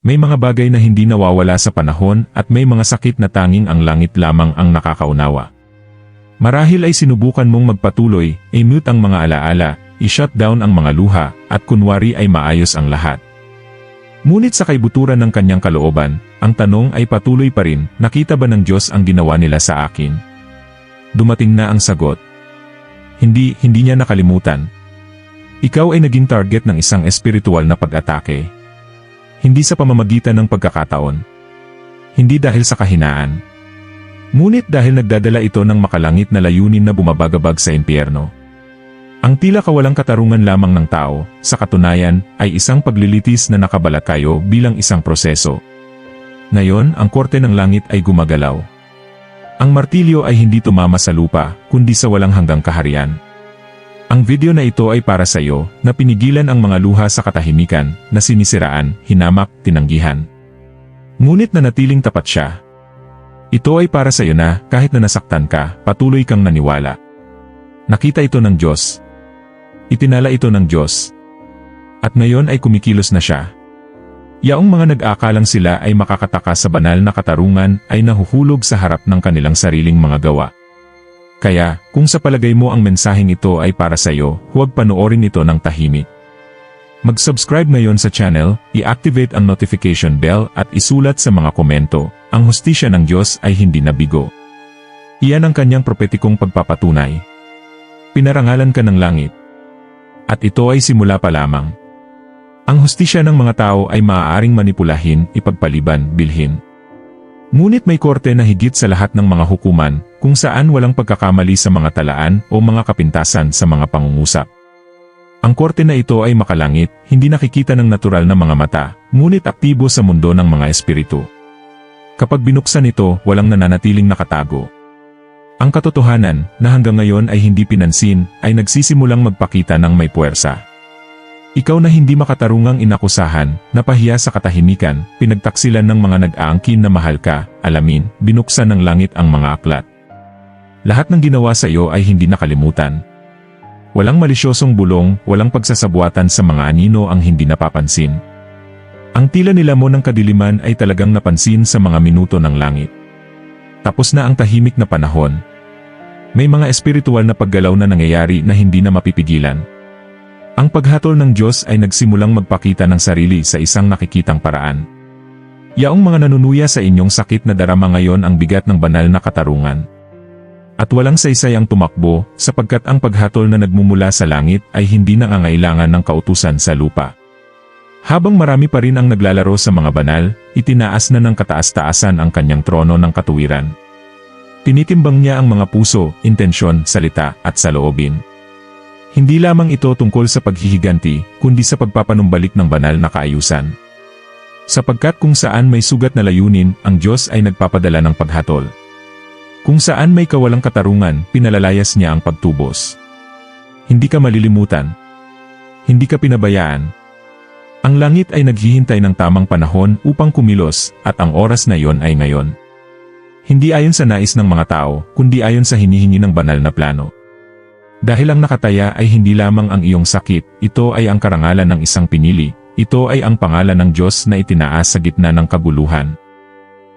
May mga bagay na hindi nawawala sa panahon at may mga sakit na tanging ang langit lamang ang nakakaunawa. Marahil ay sinubukan mong magpatuloy, i-mute ang mga alaala, i-shutdown ang mga luha, at kunwari ay maayos ang lahat. Ngunit sa kaibuturan ng kanyang kalooban, ang tanong ay patuloy pa rin, nakita ba ng Diyos ang ginawa nila sa akin? Dumating na ang sagot. Hindi niya nakalimutan. Ikaw ay naging target ng isang espiritual na pag-atake. Hindi sa pamamagitan ng pagkakataon. Hindi dahil sa kahinaan. Ngunit dahil nagdadala ito ng makalangit na layunin na bumabagabag sa impyerno. Ang tila kawalang katarungan lamang ng tao, sa katunayan, ay isang paglilitis na nakabalakayo bilang isang proseso. Ngayon, ang korte ng langit ay gumagalaw. Ang martilyo ay hindi tumama sa lupa, kundi sa walang hanggang kaharian. Ang video na ito ay para sa iyo, na pinigilan ang mga luha sa katahimikan, na sinisiraan, hinamak, tinanggihan. Ngunit nanatiling tapat siya. Ito ay para sa iyo na, kahit na nasaktan ka, patuloy kang naniwala. Nakita ito ng Diyos. Itinala ito ng Diyos. At ngayon ay kumikilos na siya. Yaong mga nag-aakalang sila ay makakataka sa banal na katarungan ay nahuhulog sa harap ng kanilang sariling mga gawa. Kaya, kung sa palagay mo ang mensaheng ito ay para sa iyo, huwag panoorin ito ng tahimik. Mag-subscribe ngayon sa channel, i-activate ang notification bell at isulat sa mga komento, ang hustisya ng Diyos ay hindi nabigo. Iyan ang kanyang propetikong pagpapatunay. Pinarangalan ka ng langit. At ito ay simula pa lamang. Ang hustisya ng mga tao ay maaaring manipulahin, ipagpaliban, bilhin. Ngunit may korte na higit sa lahat ng mga hukuman, kung saan walang pagkakamali sa mga talaan o mga kapintasan sa mga pangungusap. Ang korte na ito ay makalangit, hindi nakikita ng natural na mga mata, ngunit aktibo sa mundo ng mga espiritu. Kapag binuksan ito, walang nananatiling nakatago. Ang katotohanan, na hanggang ngayon ay hindi pinansin, ay nagsisimulang magpakita ng may puwersa. Ikaw na hindi makatarungang inakusahan, napahiya sa katahimikan, pinagtaksilan ng mga nag-aangkin na mahal ka, alamin, binuksan ng langit ang mga aklat. Lahat ng ginawa sa iyo ay hindi nakalimutan. Walang malisyosong bulong, walang pagsasabuatan sa mga anino ang hindi napapansin. Ang tila nila mo ng kadiliman ay talagang napansin sa mga minuto ng langit. Tapos na ang tahimik na panahon. May mga espiritual na paggalaw na nangyayari na hindi na mapipigilan. Ang paghatol ng Diyos ay nagsimulang magpakita ng sarili sa isang nakikitang paraan. Yaong mga nanunuya sa inyong sakit na darama ngayon ang bigat ng banal na katarungan. At walang saysay ang tumakbo, sapagkat ang paghatol na nagmumula sa langit ay hindi nangangailangan ng kautusan sa lupa. Habang marami pa rin ang naglalaro sa mga banal, itinaas na ng kataas-taasan ang kanyang trono ng katuwiran. Tinitimbang niya ang mga puso, intensyon, salita, at saloobin. Hindi lamang ito tungkol sa paghihiganti, kundi sa pagpapanumbalik ng banal na kaayusan. Sapagkat kung saan may sugat na layunin, ang Diyos ay nagpapadala ng paghatol. Kung saan may kawalang katarungan, pinalalayas niya ang pagtubos. Hindi ka malilimutan. Hindi ka pinabayaan. Ang langit ay naghihintay ng tamang panahon upang kumilos, at ang oras na iyon ay ngayon. Hindi ayon sa nais ng mga tao, kundi ayon sa hinihingi ng banal na plano. Dahil ang nakataya ay hindi lamang ang iyong sakit, ito ay ang karangalan ng isang pinili, ito ay ang pangalan ng Diyos na itinaas sa gitna ng kaguluhan.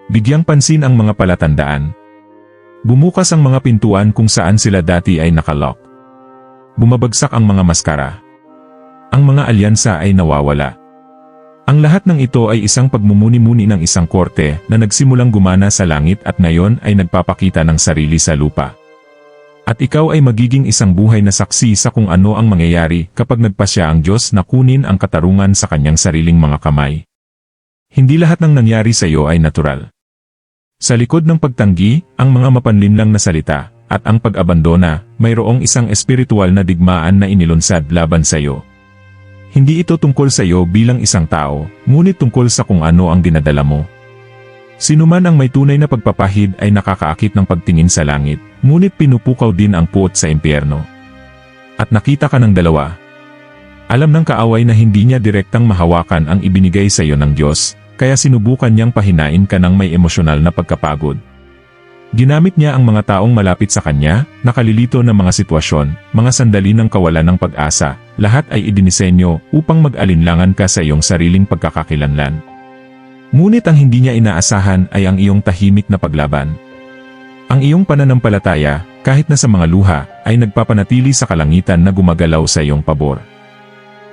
Bigyang pansin ang mga palatandaan. Bumukas ang mga pintuan kung saan sila dati ay nakalock. Bumabagsak ang mga maskara. Ang mga alyansa ay nawawala. Ang lahat ng ito ay isang pagmumuni-muni ng isang korte na nagsimulang gumana sa langit at ngayon ay nagpapakita ng sarili sa lupa. At ikaw ay magiging isang buhay na saksi sa kung ano ang mangyayari kapag nagpasya ang Diyos na kunin ang katarungan sa kanyang sariling mga kamay. Hindi lahat ng nangyari sa iyo ay natural. Sa likod ng pagtanggi, ang mga mapanlinlang na salita, at ang pag-abandona, mayroong isang espiritual na digmaan na inilunsad laban sa iyo. Hindi ito tungkol sa iyo bilang isang tao, ngunit tungkol sa kung ano ang dinadala mo. Sinuman ang may tunay na pagpapahid ay nakakaakit ng pagtingin sa langit, ngunit pinupukaw din ang puot sa impyerno. At nakita ka ng dalawa. Alam ng kaaway na hindi niya direktang mahawakan ang ibinigay sa iyo ng Diyos, kaya sinubukan niyang pahinain ka ng may emosyonal na pagkapagod. Ginamit niya ang mga taong malapit sa kanya, nakalilito ng mga sitwasyon, mga sandali ng kawalan ng pag-asa, lahat ay idinisenyo upang mag-alinlangan ka sa iyong sariling pagkakakilanlan. Ngunit ang hindi niya inaasahan ay ang iyong tahimik na paglaban. Ang iyong pananampalataya, kahit na sa mga luha, ay nagpapanatili sa kalangitan na gumagalaw sa iyong pabor.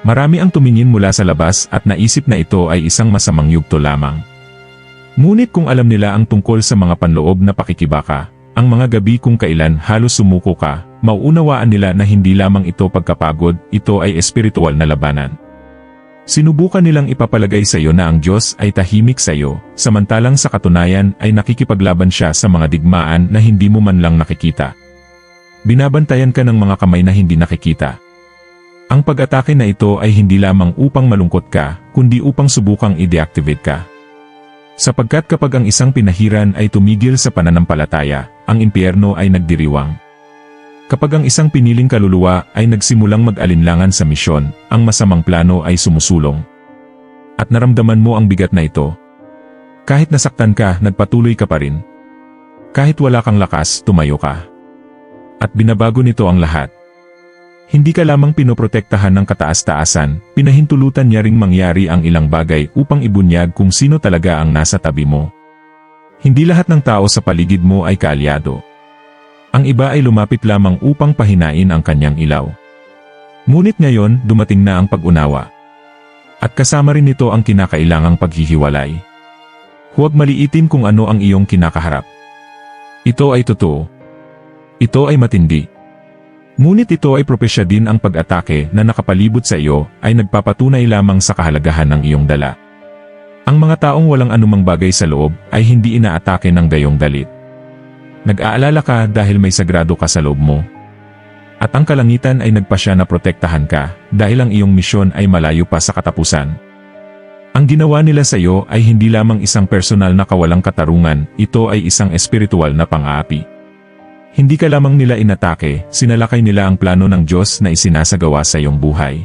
Marami ang tumingin mula sa labas at naisip na ito ay isang masamang yugto lamang. Ngunit kung alam nila ang tungkol sa mga panloob na pakikibaka, ang mga gabi kung kailan halos sumuko ka, mauunawaan nila na hindi lamang ito pagkapagod, ito ay espiritual na labanan. Sinubukan nilang ipapalagay sa iyo na ang Diyos ay tahimik sa iyo, samantalang sa katunayan ay nakikipaglaban siya sa mga digmaan na hindi mo man lang nakikita. Binabantayan ka ng mga kamay na hindi nakikita. Ang pag-atake na ito ay hindi lamang upang malungkot ka, kundi upang subukang i-deactivate ka. Sapagkat kapag ang isang pinahiran ay tumigil sa pananampalataya, ang impyerno ay nagdiriwang. Kapag ang isang piniling kaluluwa ay nagsimulang mag-alinlangan sa misyon, ang masamang plano ay sumusulong. At naramdaman mo ang bigat na ito. Kahit nasaktan ka, nagpatuloy ka pa rin. Kahit wala kang lakas, tumayo ka. At binabago nito ang lahat. Hindi ka lamang pinoprotektahan ng kataas-taasan, pinahintulutan niya ring mangyari ang ilang bagay upang ibunyag kung sino talaga ang nasa tabi mo. Hindi lahat ng tao sa paligid mo ay kaalyado. Ang iba ay lumapit lamang upang pahinain ang kanyang ilaw. Ngunit ngayon, dumating na ang pag-unawa. At kasama rin nito ang kinakailangang paghihiwalay. Huwag maliitin kung ano ang iyong kinakaharap. Ito ay totoo. Ito ay matindi. Ngunit ito ay propesya din ang pag-atake na nakapalibot sa iyo ay nagpapatunay lamang sa kahalagahan ng iyong dala. Ang mga taong walang anumang bagay sa loob ay hindi inaatake ng gayong galit. Nag-aalala ka dahil may sagrado ka sa loob mo. At ang kalangitan ay nagpasya na protektahan ka dahil ang iyong misyon ay malayo pa sa katapusan. Ang ginawa nila sa iyo ay hindi lamang isang personal na kawalang katarungan, ito ay isang espiritual na pang-aapi. Hindi ka lamang nila inatake, sinalakay nila ang plano ng Diyos na isinasagawa sa iyong buhay.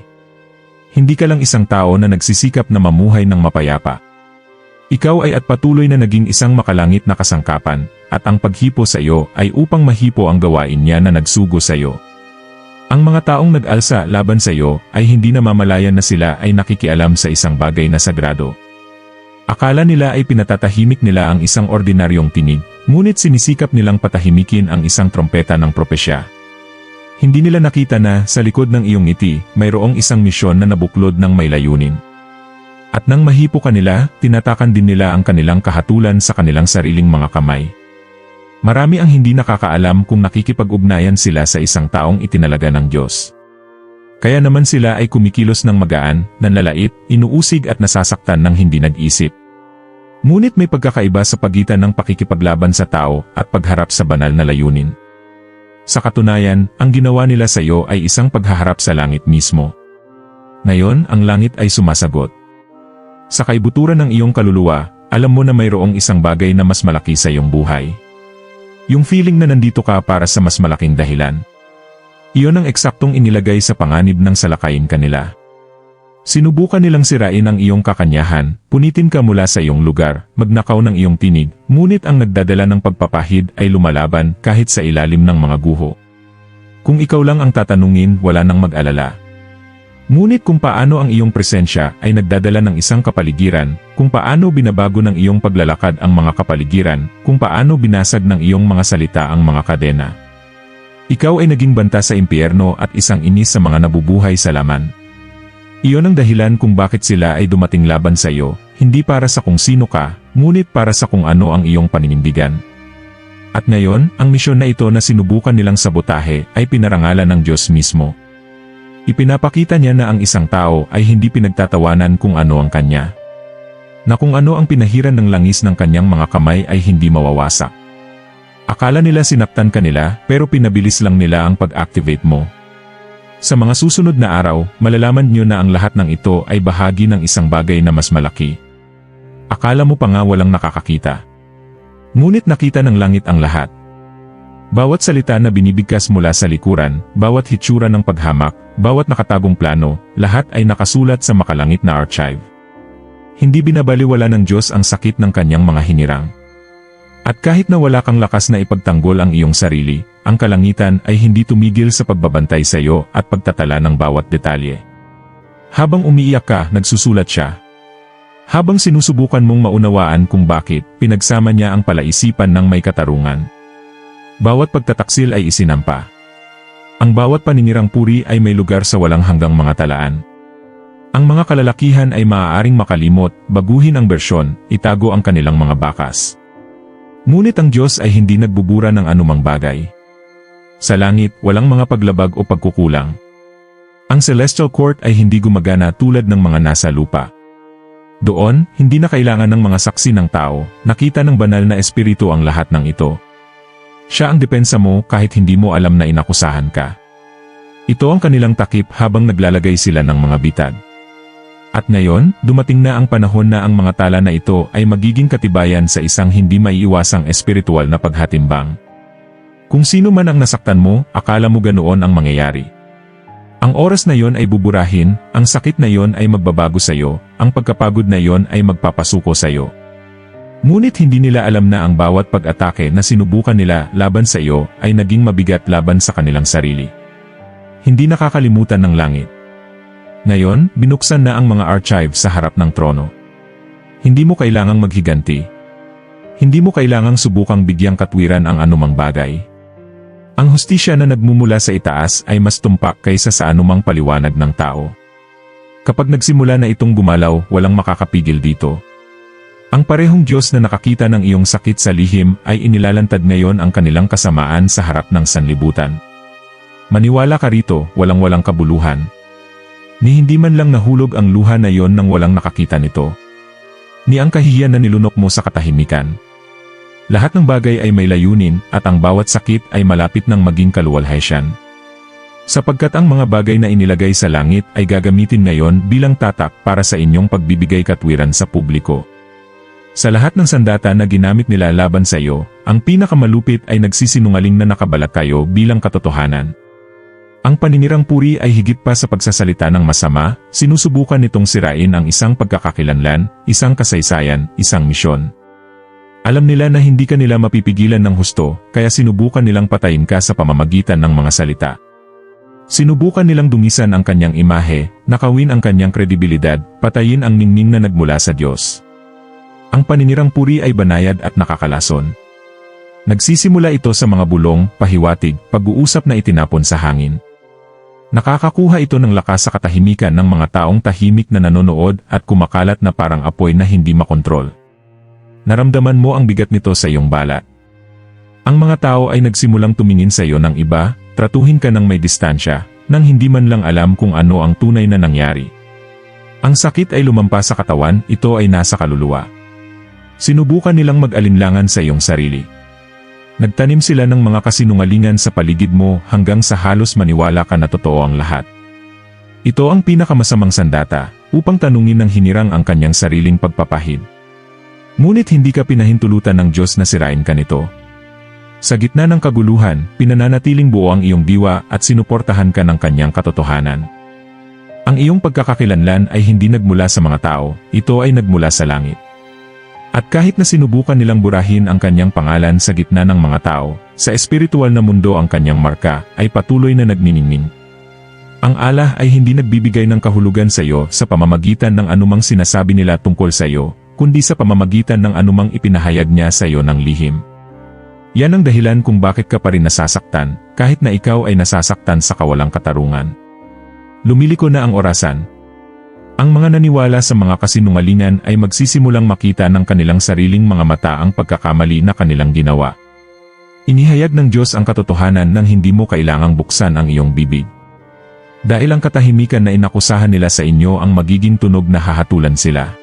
Hindi ka lang isang tao na nagsisikap na mamuhay ng mapayapa. Ikaw ay at patuloy na naging isang makalangit na kasangkapan, at ang paghipo sa iyo ay upang mahipo ang gawain niya na nagsugo sa iyo. Ang mga taong nag-alsa laban sa iyo ay hindi namamalayan na sila ay nakikialam sa isang bagay na sagrado. Akala nila ay pinatatahimik nila ang isang ordinaryong tinig, ngunit sinisikap nilang patahimikin ang isang trompeta ng propesya. Hindi nila nakita na sa likod ng iyong ngiti, mayroong isang misyon na nabuklod ng may layunin. At nang mahipo kanila, tinatakan din nila ang kanilang kahatulan sa kanilang sariling mga kamay. Marami ang hindi nakakaalam kung nakikipag-ugnayan sila sa isang taong itinalaga ng Diyos. Kaya naman sila ay kumikilos ng magaan, nanlalait, inuusig at nasasaktan ng hindi nag-isip. Ngunit may pagkakaiba sa pagitan ng pakikipaglaban sa tao at pagharap sa banal na layunin. Sa katunayan, ang ginawa nila sa iyo ay isang paghaharap sa langit mismo. Ngayon, ang langit ay sumasagot. Sa kaibuturan ng iyong kaluluwa, alam mo na mayroong isang bagay na mas malaki sa iyong buhay. Yung feeling na nandito ka para sa mas malaking dahilan. Iyon ang eksaktong inilagay sa panganib ng salakayin kanila. Sinubukan nilang sirain ang iyong kakanyahan, punitin ka mula sa iyong lugar, magnakaw ng iyong tinig, ngunit ang nagdadala ng pagpapahid ay lumalaban kahit sa ilalim ng mga guho. Kung ikaw lang ang tatanungin, wala nang mag-alala. Ngunit kung paano ang iyong presensya ay nagdadala ng isang kapaligiran, kung paano binabago ng iyong paglalakad ang mga kapaligiran, kung paano binasag ng iyong mga salita ang mga kadena. Ikaw ay naging banta sa impyerno at isang inis sa mga nabubuhay sa laman. Iyon ang dahilan kung bakit sila ay dumating laban sa iyo, hindi para sa kung sino ka, ngunit para sa kung ano ang iyong paninindigan. At ngayon, ang misyon na ito na sinubukan nilang sabotahe ay pinarangalan ng Diyos mismo. Ipinapakita niya na ang isang tao ay hindi pinagtatawanan kung ano ang kanya. Na kung ano ang pinahiran ng langis ng kanyang mga kamay ay hindi mawawasak. Akala nila sinaktan ka nila pero pinabilis lang nila ang pag-activate mo. Sa mga susunod na araw, malalaman niyo na ang lahat ng ito ay bahagi ng isang bagay na mas malaki. Akala mo pa nga walang nakakakita. Ngunit nakita ng langit ang lahat. Bawat salita na binibigkas mula sa likuran, bawat hitsura ng paghamak, bawat nakatagong plano, lahat ay nakasulat sa makalangit na archive. Hindi binabaliwala ng Diyos ang sakit ng kanyang mga hinirang. At kahit na wala kang lakas na ipagtanggol ang iyong sarili, ang kalangitan ay hindi tumigil sa pagbabantay sa iyo at pagtatala ng bawat detalye. Habang umiiyak ka, nagsusulat siya. Habang sinusubukan mong maunawaan kung bakit, pinagsama niya ang palaisipan ng may katarungan. Bawat pagtataksil ay isinampa. Ang bawat paninirang puri ay may lugar sa walang hanggang mga talaan. Ang mga kalalakihan ay maaaring makalimot, baguhin ang bersyon, itago ang kanilang mga bakas. Ngunit ang Diyos ay hindi nagbubura ng anumang bagay. Sa langit, walang mga paglabag o pagkukulang. Ang celestial court ay hindi gumagana tulad ng mga nasa lupa. Doon, hindi na kailangan ng mga saksi ng tao, nakita ng banal na espiritu ang lahat ng ito. Siya ang depensa mo kahit hindi mo alam na inakusahan ka. Ito ang kanilang takip habang naglalagay sila ng mga bitag. At ngayon, dumating na ang panahon na ang mga tala na ito ay magiging katibayan sa isang hindi maiiwasang espiritual na paghatimbang. Kung sino man ang nasaktan mo, akala mo ganoon ang mangyayari. Ang oras na yon ay buburahin, ang sakit na yon ay magbabago sa iyo, ang pagkapagod na yon ay magpapasuko sa iyo. Ngunit hindi nila alam na ang bawat pag-atake na sinubukan nila laban sa iyo ay naging mabigat laban sa kanilang sarili. Hindi nakakalimutan ng langit. Ngayon, binuksan na ang mga archive sa harap ng trono. Hindi mo kailangang maghiganti. Hindi mo kailangang subukang bigyang katwiran ang anumang bagay. Ang hustisya na nagmumula sa itaas ay mas tumpak kaysa sa anumang paliwanag ng tao. Kapag nagsimula na itong gumalaw, walang makakapigil dito. Ang parehong Diyos na nakakita ng iyong sakit sa lihim ay inilalantad ngayon ang kanilang kasamaan sa harap ng sanlibutan. Maniwala ka rito, walang kabuluhan. Ni hindi man lang nahulog ang luha na yon nang walang nakakita nito. Ni ang kahihiyan na nilunok mo sa katahimikan. Lahat ng bagay ay may layunin at ang bawat sakit ay malapit ng maging kaluwalhatian. Sapagkat ang mga bagay na inilagay sa langit ay gagamitin ngayon bilang tatak para sa inyong pagbibigay katwiran sa publiko. Sa lahat ng sandata na ginamit nila laban sa iyo, ang pinakamalupit ay nagsisinungaling na nakabalat kayo bilang katotohanan. Ang paninirang puri ay higit pa sa pagsasalita ng masama, sinusubukan nitong sirain ang isang pagkakakilanlan, isang kasaysayan, isang misyon. Alam nila na hindi ka nila mapipigilan ng husto, kaya sinubukan nilang patayin ka sa pamamagitan ng mga salita. Sinubukan nilang dungisan ang kanyang imahe, nakawin ang kanyang kredibilidad, patayin ang ningning na nagmula sa Diyos. Ang paninirang puri ay banayad at nakakalason. Nagsisimula ito sa mga bulong, pahiwatig, pag-uusap na itinapon sa hangin. Nakakakuha ito ng lakas sa katahimikan ng mga taong tahimik na nanonood at kumakalat na parang apoy na hindi makontrol. Naramdaman mo ang bigat nito sa iyong balat. Ang mga tao ay nagsimulang tumingin sa iyo ng iba, tratuhin ka ng may distansya, nang hindi man lang alam kung ano ang tunay na nangyari. Ang sakit ay lumampas sa katawan, ito ay nasa kaluluwa. Sinubukan nilang mag-alinlangan sa iyong sarili. Nagtanim sila ng mga kasinungalingan sa paligid mo hanggang sa halos maniwala ka na totoo ang lahat. Ito ang pinakamasamang sandata, upang tanungin ng hinirang ang kanyang sariling pagpapahid. Ngunit hindi ka pinahintulutan ng Diyos na sirain ka nito. Sa gitna ng kaguluhan, pinananatiling buo ang iyong diwa at sinuportahan ka ng kanyang katotohanan. Ang iyong pagkakakilanlan ay hindi nagmula sa mga tao, ito ay nagmula sa langit. At kahit na sinubukan nilang burahin ang kanyang pangalan sa gitna ng mga tao, sa espiritual na mundo ang kanyang marka ay patuloy na nagniningning. Ang Allah ay hindi nagbibigay ng kahulugan sa iyo sa pamamagitan ng anumang sinasabi nila tungkol sa iyo, kundi sa pamamagitan ng anumang ipinahayag niya sa iyo ng lihim. Yan ang dahilan kung bakit ka pa rin nasasaktan, kahit na ikaw ay nasasaktan sa kawalang katarungan. Lumiliko na ang orasan. Ang mga naniwala sa mga kasinungalingan ay magsisimulang makita ng kanilang sariling mga mata ang pagkakamali na kanilang ginawa. Inihayag ng Diyos ang katotohanan nang hindi mo kailangang buksan ang iyong bibig. Dahil ang katahimikan na inakusahan nila sa inyo ang magiging tunog na hahatulan sila.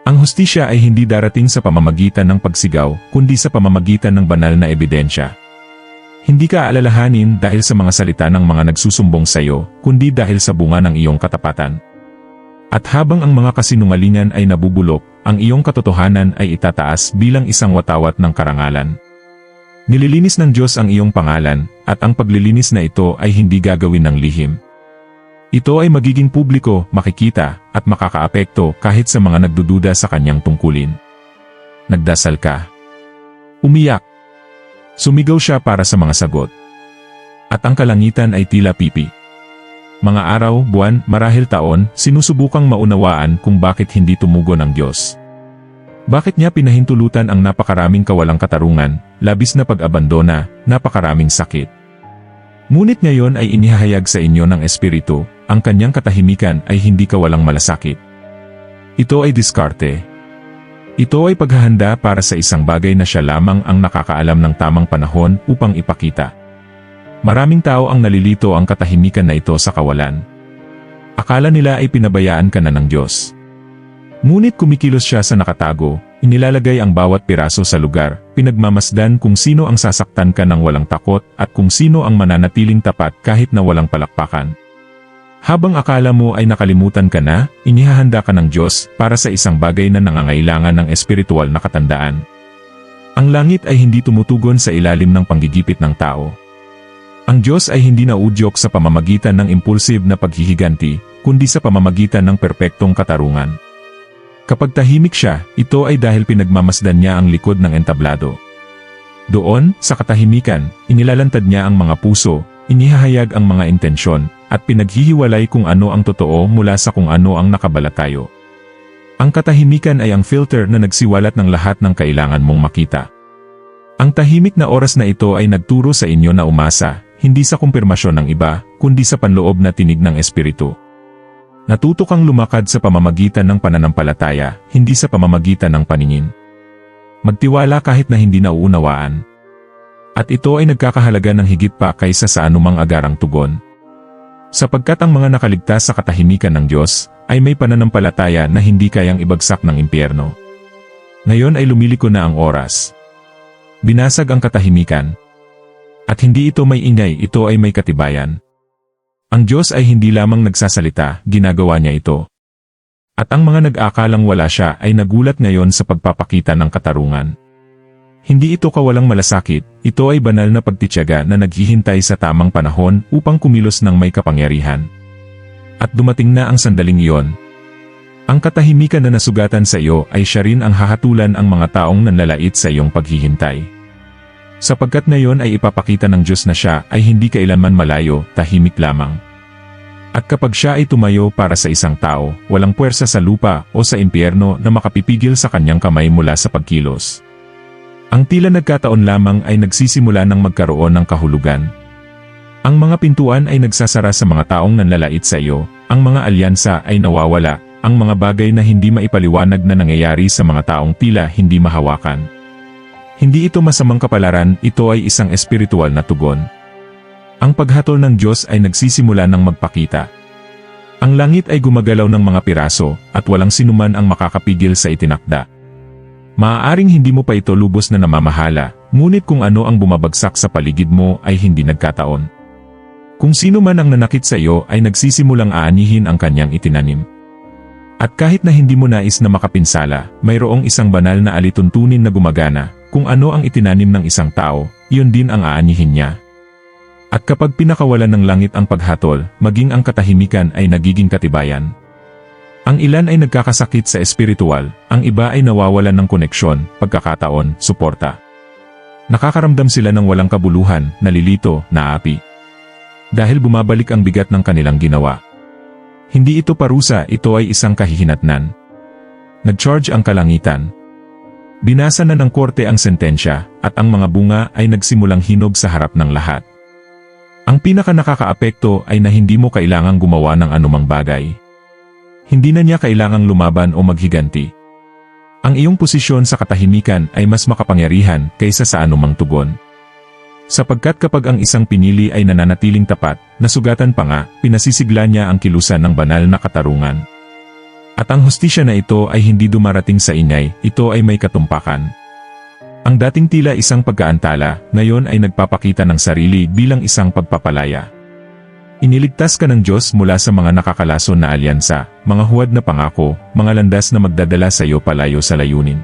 Ang hustisya ay hindi darating sa pamamagitan ng pagsigaw, kundi sa pamamagitan ng banal na ebidensya. Hindi ka aalalahanin dahil sa mga salita ng mga nagsusumbong sa iyo, kundi dahil sa bunga ng iyong katapatan. At habang ang mga kasinungalingan ay nabubulok, ang iyong katotohanan ay itataas bilang isang watawat ng karangalan. Nililinis ng Diyos ang iyong pangalan, at ang paglilinis na ito ay hindi gagawin ng lihim. Ito ay magiging publiko, makikita, at makakaapekto kahit sa mga nagdududa sa kanyang tungkulin. Nagdasal ka. Umiyak. Sumigaw siya para sa mga sagot. At ang kalangitan ay tila pipi. mga araw, buwan, marahil taon, sinusubukang maunawaan kung bakit hindi tumugon ang Diyos. Bakit niya pinahintulutan ang napakaraming kawalang katarungan, labis na pag-abandona, napakaraming sakit. Ngunit ngayon ay inihahayag sa inyo ng Espiritu, ang kanyang katahimikan ay hindi kawalang malasakit. Ito ay diskarte. Ito ay paghahanda para sa isang bagay na siya lamang ang nakakaalam ng tamang panahon upang ipakita. Maraming tao ang nalilito ang katahimikan na ito sa kawalan. Akala nila ay pinabayaan ka na ng Diyos. Ngunit kumikilos siya sa nakatago, inilalagay ang bawat piraso sa lugar, pinagmamasdan kung sino ang sasaktan ka ng walang takot at kung sino ang mananatiling tapat kahit na walang palakpakan. Habang akala mo ay nakalimutan ka na, inihahanda ka ng Diyos para sa isang bagay na nangangailangan ng espiritual na katandaan. Ang langit ay hindi tumutugon sa ilalim ng panggigipit ng tao. Ang Diyos ay hindi nauudyok sa pamamagitan ng impulsive na paghihiganti, kundi sa pamamagitan ng perpektong katarungan. Kapag tahimik siya, ito ay dahil pinagmamasdan niya ang likod ng entablado. Doon, sa katahimikan, inilalantad niya ang mga puso, inihahayag ang mga intensyon, at pinaghihiwalay kung ano ang totoo mula sa kung ano ang nakabalatayo. Ang katahimikan ay ang filter na nagsiwalat ng lahat ng kailangan mong makita. Ang tahimik na oras na ito ay nagturo sa inyo na umasa, hindi sa kumpirmasyon ng iba, kundi sa panloob na tinig ng Espiritu. Natuto kang lumakad sa pamamagitan ng pananampalataya, hindi sa pamamagitan ng paningin. Magtiwala kahit na hindi nauunawaan. At ito ay nagkakahalaga ng higit pa kaysa sa anumang agarang tugon. Sapagkat ang mga nakaligtas sa katahimikan ng Diyos, ay may pananampalataya na hindi kayang ibagsak ng impyerno. Ngayon ay lumiliko na ang oras. Binasag ang katahimikan. At hindi ito may ingay, ito ay may katibayan. Ang Diyos ay hindi lamang nagsasalita, ginagawa niya ito. At ang mga nag-aakalang wala siya ay nagulat ngayon sa pagpapakita ng katarungan. Hindi ito kawalang malasakit, ito ay banal na pagtitiyaga na naghihintay sa tamang panahon upang kumilos ng may kapangyarihan. At dumating na ang sandaling iyon. Ang katahimikan na nasugatan sa iyo ay siya rin ang hahatulan ang mga taong nanlalait sa iyong paghihintay. Sapagkat ngayon ay ipapakita ng Diyos na siya ay hindi kailanman malayo, tahimik lamang. At kapag siya ay tumayo para sa isang tao, walang puwersa sa lupa o sa impyerno na makapipigil sa kanyang kamay mula sa pagkilos. Ang tila nagkataon lamang ay nagsisimula ng magkaroon ng kahulugan. Ang mga pintuan ay nagsasara sa mga taong nanlalait sa iyo, ang mga alyansa ay nawawala, ang mga bagay na hindi maipaliwanag na nangyayari sa mga taong tila hindi mahawakan. Hindi ito masamang kapalaran, ito ay isang espiritual na tugon. Ang paghatol ng Diyos ay nagsisimula ng magpakita. Ang langit ay gumagalaw ng mga piraso, at walang sinuman ang makakapigil sa itinakda. Maaaring hindi mo pa ito lubos na namamahala, ngunit kung ano ang bumabagsak sa paligid mo ay hindi nagkataon. Kung sino man ang nanakit sa iyo ay nagsisimulang aanihin ang kanyang itinanim. At kahit na hindi mo nais na makapinsala, mayroong isang banal na alituntunin na gumagana. Kung ano ang itinanim ng isang tao, iyon din ang aanihin niya. At kapag pinakawalan ng langit ang paghatol, maging ang katahimikan ay nagiging katibayan. Ang ilan ay nagkakasakit sa espiritual, ang iba ay nawawalan ng koneksyon, pagkakataon, suporta. Nakakaramdam sila ng walang kabuluhan, nalilito, naapi. Dahil bumabalik ang bigat ng kanilang ginawa. Hindi ito parusa, ito ay isang kahihinatnan. Nag-charge ang kalangitan. Binasa na ng korte ang sentensya, at ang mga bunga ay nagsimulang hinog sa harap ng lahat. Ang pinaka-nakakaapekto ay na hindi mo kailangang gumawa ng anumang bagay. Hindi na niya kailangang lumaban o maghiganti. Ang iyong posisyon sa katahimikan ay mas makapangyarihan kaysa sa anumang tugon. Sapagkat kapag ang isang pinili ay nananatiling tapat, nasugatan pa nga, pinasisigla niya ang kilusan ng banal na katarungan. At ang hustisya na ito ay hindi dumarating sa ingay, ito ay may katumpakan. Ang dating tila isang pagkaantala, ngayon ay nagpapakita ng sarili bilang isang pagpapalaya. Iniligtas ka ng Diyos mula sa mga nakakalason na alyansa, mga huwad na pangako, mga landas na magdadala sa iyo palayo sa layunin.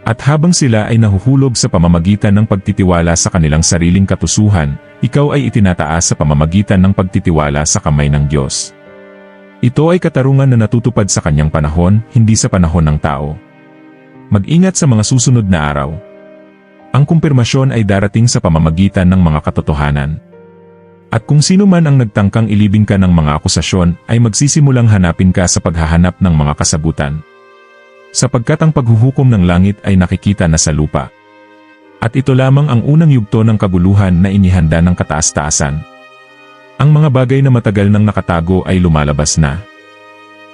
At habang sila ay nahuhulog sa pamamagitan ng pagtitiwala sa kanilang sariling katusuhan, ikaw ay itinataas sa pamamagitan ng pagtitiwala sa kamay ng Diyos. Ito ay katarungan na natutupad sa kanyang panahon, hindi sa panahon ng tao. Mag-ingat sa mga susunod na araw. Ang kumpirmasyon ay darating sa pamamagitan ng mga katotohanan. At kung sino man ang nagtangkang ilibing ka ng mga akusasyon ay magsisimulang hanapin ka sa paghahanap ng mga kasabutan. Sapagkat ang paghuhukom ng langit ay nakikita na sa lupa. At ito lamang ang unang yugto ng kaguluhan na inihanda ng kataas-taasan. Ang mga bagay na matagal nang nakatago ay lumalabas na.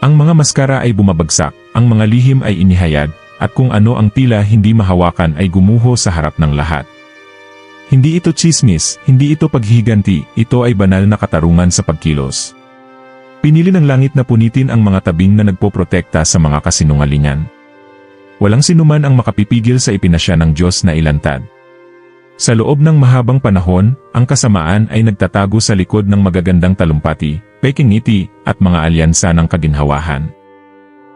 Ang mga maskara ay bumabagsak, ang mga lihim ay inihayag, at kung ano ang tila hindi mahawakan ay gumuho sa harap ng lahat. Hindi ito tsismis, hindi ito paghihiganti, ito ay banal na katarungan sa pagkilos. Pinili ng langit na punitin ang mga tabing na nagpoprotekta sa mga kasinungalingan. Walang sinuman ang makapipigil sa ipinasya ng Diyos na ilantad. Sa loob ng mahabang panahon, ang kasamaan ay nagtatago sa likod ng magagandang talumpati, peking ngiti, at mga alyansa ng kaginhawahan.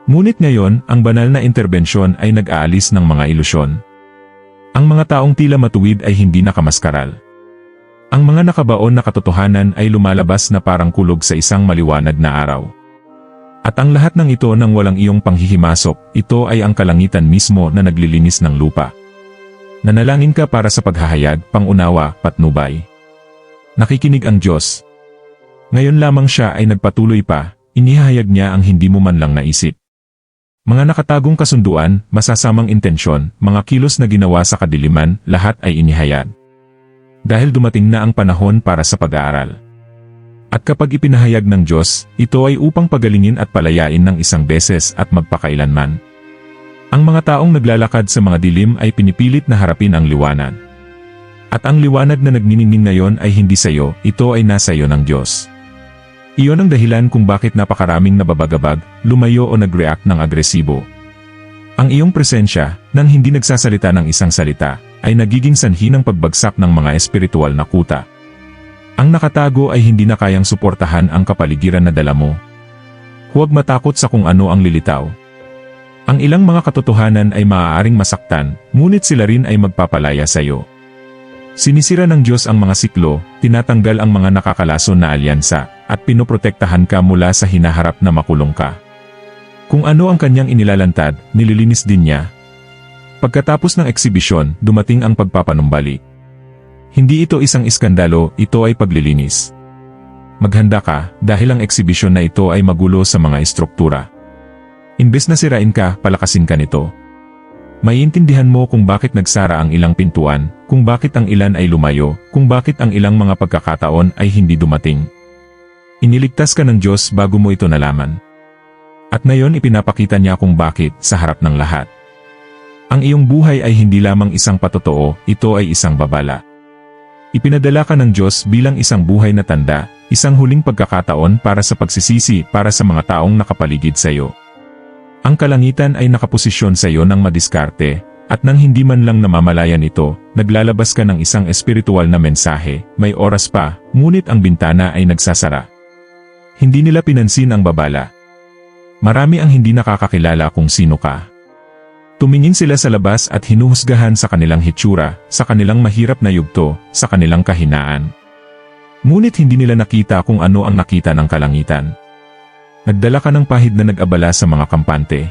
Ngunit ngayon, ang banal na interbensyon ay nag-aalis ng mga ilusyon. Ang mga taong tila matuwid ay hindi nakamaskaral. Ang mga nakabaon na katotohanan ay lumalabas na parang kulog sa isang maliwanag na araw. At ang lahat ng ito nang walang iyong panghihimasok, ito ay ang kalangitan mismo na naglilinis ng lupa. Nanalangin ka para sa paghahayag, pangunawa, patnubay. Nakikinig ang Diyos. Ngayon lamang siya ay nagpatuloy pa, inihahayag niya ang hindi mo man lang naisip. Mga nakatagong kasunduan, masasamang intensyon, mga kilos na ginawa sa kadiliman, lahat ay inihayag. Dahil dumating na ang panahon para sa pag-aaral. At kapag ipinahayag ng Diyos, ito ay upang pagalingin at palayain ng isang beses at magpakailanman. Ang mga taong naglalakad sa mga dilim ay pinipilit na harapin ang liwanag. At ang liwanag na nagniningning ngayon ay hindi sa iyo, ito ay nasa iyo ng Diyos. Iyon ang dahilan kung bakit napakaraming nababagabag, lumayo o nag-react ng agresibo. Ang iyong presensya, nang hindi nagsasalita ng isang salita, ay nagiging sanhi ng pagbagsak ng mga espiritual na kuta. Ang nakatago ay hindi na kayang suportahan ang kapaligiran na dala mo. Huwag matakot sa kung ano ang lilitaw. Ang ilang mga katotohanan ay maaaring masaktan, ngunit sila rin ay magpapalaya sa iyo. Sinisira ng Diyos ang mga siklo, tinatanggal ang mga nakakalason na alyansa, at pinoprotektahan ka mula sa hinaharap na makulong ka. Kung ano ang kanyang inilalantad, nililinis din niya. Pagkatapos ng eksibisyon, dumating ang pagpapanumbalik. Hindi ito isang iskandalo, ito ay paglilinis. Maghanda ka, dahil ang eksibisyon na ito ay magulo sa mga estruktura. Imbes na sirain ka, palakasin ka nito. Maiintindihan mo kung bakit nagsara ang ilang pintuan, kung bakit ang ilan ay lumayo, kung bakit ang ilang mga pagkakataon ay hindi dumating. Iniligtas ka ng Diyos bago mo ito nalaman. At ngayon ipinapakita niya kung bakit sa harap ng lahat. Ang iyong buhay ay hindi lamang isang patotoo, ito ay isang babala. Ipinadala ka ng Diyos bilang isang buhay na tanda, isang huling pagkakataon para sa pagsisisi para sa mga taong nakapaligid sa iyo. Ang kalangitan ay nakaposisyon sa iyo ng madiskarte, at nang hindi man lang namamalayan ito, naglalabas ka ng isang espiritual na mensahe, may oras pa, ngunit ang bintana ay nagsasara. Hindi nila pinansin ang babala. Marami ang hindi nakakakilala kung sino ka. Tumingin sila sa labas at hinuhusgahan sa kanilang hitsura, sa kanilang mahirap na yugto, sa kanilang kahinaan. Ngunit hindi nila nakita kung ano ang nakita ng kalangitan. Nagdala ka ng pahid na nag-abala sa mga kampante.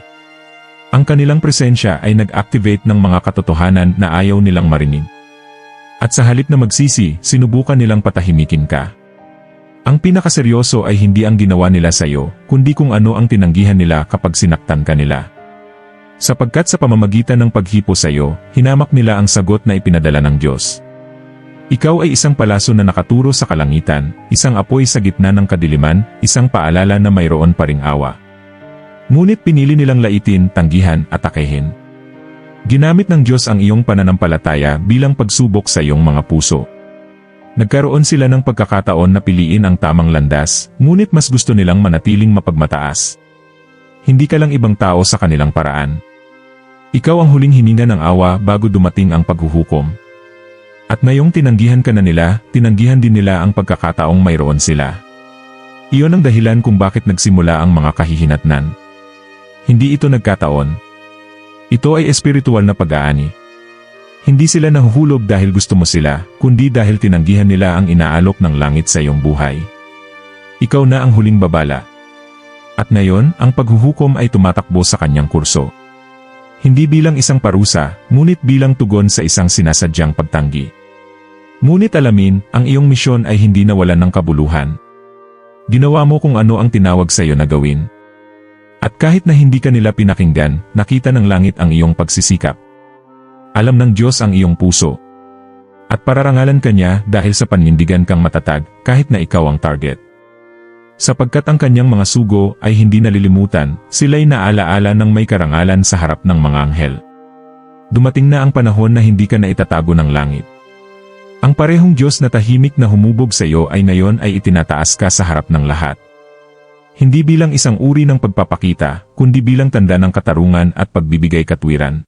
Ang kanilang presensya ay nag-activate ng mga katotohanan na ayaw nilang marinig. At sa halip na magsisi, sinubukan nilang patahimikin ka. Ang pinakaseryoso ay hindi ang ginawa nila sa iyo, kundi kung ano ang tinanggihan nila kapag sinaktan ka nila. Sapagkat sa pamamagitan ng paghipo sa iyo, hinamak nila ang sagot na ipinadala ng Diyos. Ikaw ay isang palaso na nakaturo sa kalangitan, isang apoy sa gitna ng kadiliman, isang paalala na mayroon pa ring awa. Ngunit pinili nilang laitin, tanggihan, at atakehin. Ginamit ng Diyos ang iyong pananampalataya bilang pagsubok sa iyong mga puso. Nagkaroon sila ng pagkakataon na piliin ang tamang landas, ngunit mas gusto nilang manatiling mapagmataas. Hindi ka lang ibang tao sa kanilang paraan. Ikaw ang huling hininga ng awa bago dumating ang paghuhukom. At ngayong tinanggihan ka na nila, tinanggihan din nila ang pagkakataong mayroon sila. Iyon ang dahilan kung bakit nagsimula ang mga kahihinatnan. Hindi ito nagkataon. Ito ay espiritual na pag-aani. Hindi sila nahuhulog dahil gusto mo sila, kundi dahil tinanggihan nila ang inaalok ng langit sa iyong buhay. Ikaw na ang huling babala. At ngayon, ang paghuhukom ay tumatakbo sa kanyang kurso. Hindi bilang isang parusa, ngunit bilang tugon sa isang sinasadyang pagtanggi. Ngunit alamin, ang iyong misyon ay hindi nawalan ng kabuluhan. Ginawa mo kung ano ang tinawag sa iyo na gawin. At kahit na hindi ka nila pinakinggan, nakita ng langit ang iyong pagsisikap. Alam ng Diyos ang iyong puso. At pararangalan ka niya dahil sa panindigan kang matatag kahit na ikaw ang target. Sapagkat ang kanyang mga sugo ay hindi nalilimutan, sila'y naalaala ng may karangalan sa harap ng mga anghel. Dumating na ang panahon na hindi ka na itatago ng langit. Ang parehong Diyos na tahimik na humubog sa iyo ay ngayon ay itinataas ka sa harap ng lahat. Hindi bilang isang uri ng pagpapakita, kundi bilang tanda ng katarungan at pagbibigay katwiran.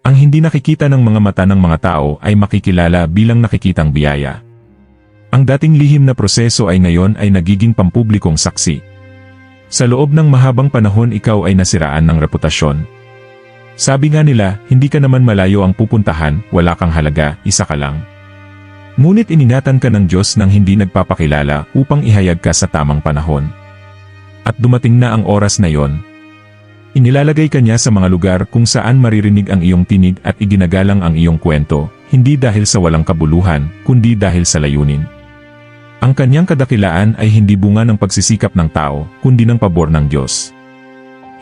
Ang hindi nakikita ng mga mata ng mga tao ay makikilala bilang nakikitang biyaya. Ang dating lihim na proseso ay ngayon ay nagiging pampublikong saksi. Sa loob ng mahabang panahon ikaw ay nasiraan ng reputasyon. Sabi nga nila, hindi ka naman malayo ang pupuntahan, wala kang halaga, isa ka lang. Ngunit ininatan ka ng Diyos nang hindi nagpapakilala upang ihayag ka sa tamang panahon. At dumating na ang oras na yon. Inilalagay ka niya sa mga lugar kung saan maririnig ang iyong tinig at iginagalang ang iyong kwento, hindi dahil sa walang kabuluhan, kundi dahil sa layunin. Ang kanyang kadakilaan ay hindi bunga ng pagsisikap ng tao, kundi ng pabor ng Diyos.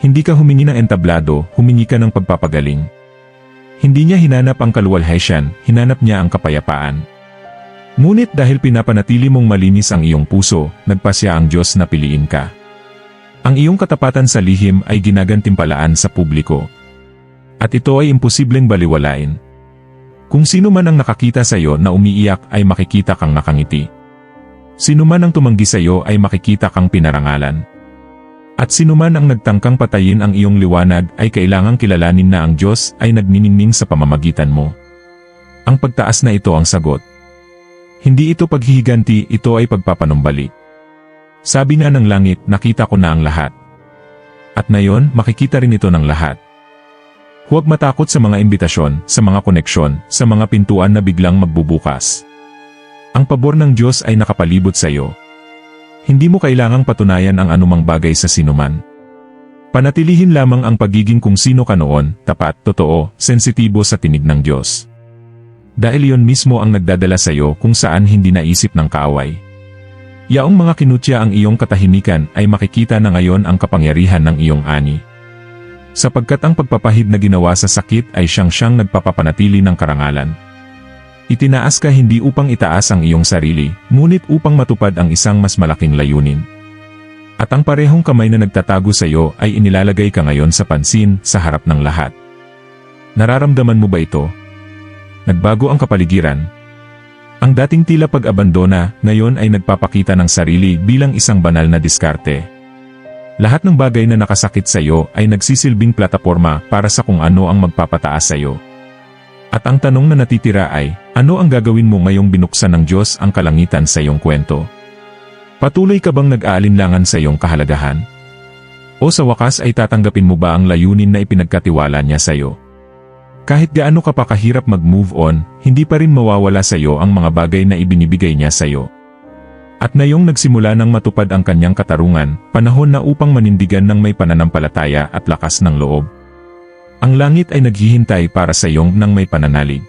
Hindi ka humingi ng entablado, humingi ka ng pagpapagaling. Hindi niya hinanap ang kaluwalhatian, hinanap niya ang kapayapaan. Ngunit dahil pinapanatili mong malinis ang iyong puso, nagpasya ang Diyos na piliin ka. Ang iyong katapatan sa lihim ay ginagantimpalaan sa publiko. At ito ay imposibleng baliwalain. Kung sino man ang nakakita sa iyo na umiiyak ay makikita kang nakangiti. Sino man ang tumanggi sa iyo ay makikita kang pinarangalan. At sino man ang nagtangkang patayin ang iyong liwanag ay kailangang kilalanin na ang Diyos ay nagniningning sa pamamagitan mo. Ang pagtaas na ito ang sagot. Hindi ito paghihiganti, ito ay pagpapanumbalik. Sabi nga ng langit, nakita ko na ang lahat. At ngayon, makikita rin ito ng lahat. Huwag matakot sa mga imbitasyon, sa mga koneksyon, sa mga pintuan na biglang magbubukas. Ang pabor ng Diyos ay nakapalibot sa iyo. Hindi mo kailangang patunayan ang anumang bagay sa sinuman. Panatilihin lamang ang pagiging kung sino ka noon, tapat, totoo, sensitibo sa tinig ng Diyos. Dahil yon mismo ang nagdadala sa iyo kung saan hindi naisip ng kaaway. Yaong mga kinutya ang iyong katahimikan ay makikita na ngayon ang kapangyarihan ng iyong ani. Sapagkat ang pagpapahid na ginawa sa sakit ay siyang nagpapapanatili ng karangalan. Itinaas ka hindi upang itaas ang iyong sarili, ngunit upang matupad ang isang mas malaking layunin. At ang parehong kamay na nagtatago sa iyo ay inilalagay ka ngayon sa pansin sa harap ng lahat. Nararamdaman mo ba ito? Nagbago ang kapaligiran. Ang dating tila pag-abandona, ngayon ay nagpapakita ng sarili bilang isang banal na diskarte. Lahat ng bagay na nakasakit sa iyo ay nagsisilbing plataporma para sa kung ano ang magpapataas sa iyo. At ang tanong na natitira ay, ano ang gagawin mo ngayong binuksan ng Diyos ang kalangitan sa iyong kwento? Patuloy ka bang nag-aalinlangan sa iyong kahalagahan? O sa wakas ay tatanggapin mo ba ang layunin na ipinagkatiwala niya sa iyo? Kahit gaano ka pa kahirap mag-move on, hindi pa rin mawawala sa iyo ang mga bagay na ibinibigay niya sa iyo. At ngayong nagsimula ng matupad ang kanyang katarungan, panahon na upang manindigan ng may pananampalataya at lakas ng loob. Ang langit ay naghihintay para sa iyong nang may pananalig.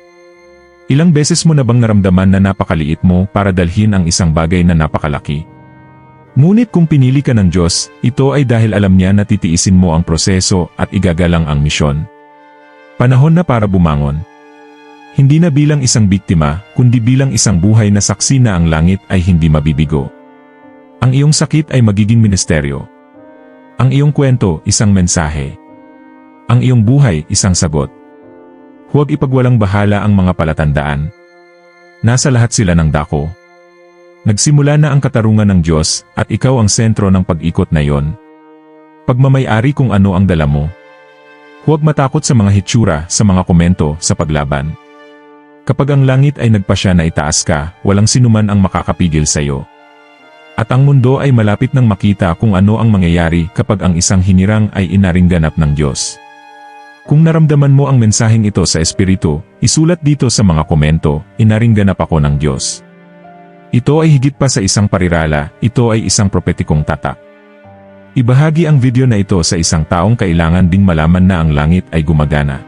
Ilang beses mo na bang naramdaman na napakaliit mo para dalhin ang isang bagay na napakalaki? Ngunit kung pinili ka ng Diyos, ito ay dahil alam niya na titiisin mo ang proseso at igagalang ang misyon. Panahon na para bumangon. Hindi na bilang isang biktima, kundi bilang isang buhay na saksi na ang langit ay hindi mabibigo. Ang iyong sakit ay magiging ministeryo. Ang iyong kwento, isang mensahe. Ang iyong buhay, isang sagot. Huwag ipagwalang bahala ang mga palatandaan. Nasa lahat sila ng dako. Nagsimula na ang katarungan ng Diyos, at ikaw ang sentro ng pag-ikot na yon. Pagmamay-ari kung ano ang dala mo. Huwag matakot sa mga hitsura, sa mga komento, sa paglaban. Kapag ang langit ay nagpasya na itaas ka, walang sinuman ang makakapigil sa iyo. At ang mundo ay malapit nang makita kung ano ang mangyayari kapag ang isang hinirang ay inaringganap ng Diyos. Kung naramdaman mo ang mensaheng ito sa Espiritu, isulat dito sa mga komento, inaringganap ako ng Diyos. Ito ay higit pa sa isang parirala, ito ay isang propetikong tatak. Ibahagi ang video na ito sa isang taong kailangan ding malaman na ang langit ay gumagana.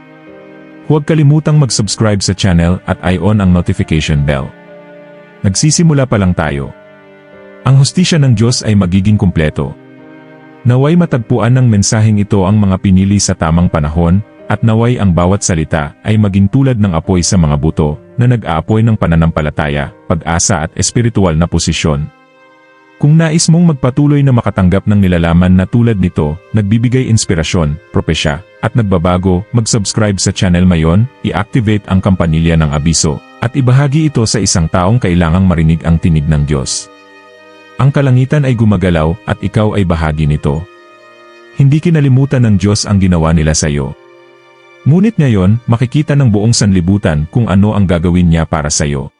Huwag kalimutang mag-subscribe sa channel at i-on ang notification bell. Nagsisimula pa lang tayo. Ang hustisya ng Diyos ay magiging kumpleto. Naway matagpuan ng mensaheng ito ang mga pinili sa tamang panahon, at naway ang bawat salita ay maging tulad ng apoy sa mga buto na nag-aapoy ng pananampalataya, pag-asa at espiritual na posisyon. Kung nais mong magpatuloy na makatanggap ng nilalaman na tulad nito, nagbibigay inspirasyon, propesya, at nagbabago, mag-subscribe sa channel mayon, i-activate ang kampanilya ng abiso, at ibahagi ito sa isang taong kailangang marinig ang tinig ng Diyos. Ang kalangitan ay gumagalaw at ikaw ay bahagi nito. Hindi kinalimutan ng Diyos ang ginawa nila sa iyo. Ngunit ngayon, makikita ng buong sanlibutan kung ano ang gagawin niya para sa iyo.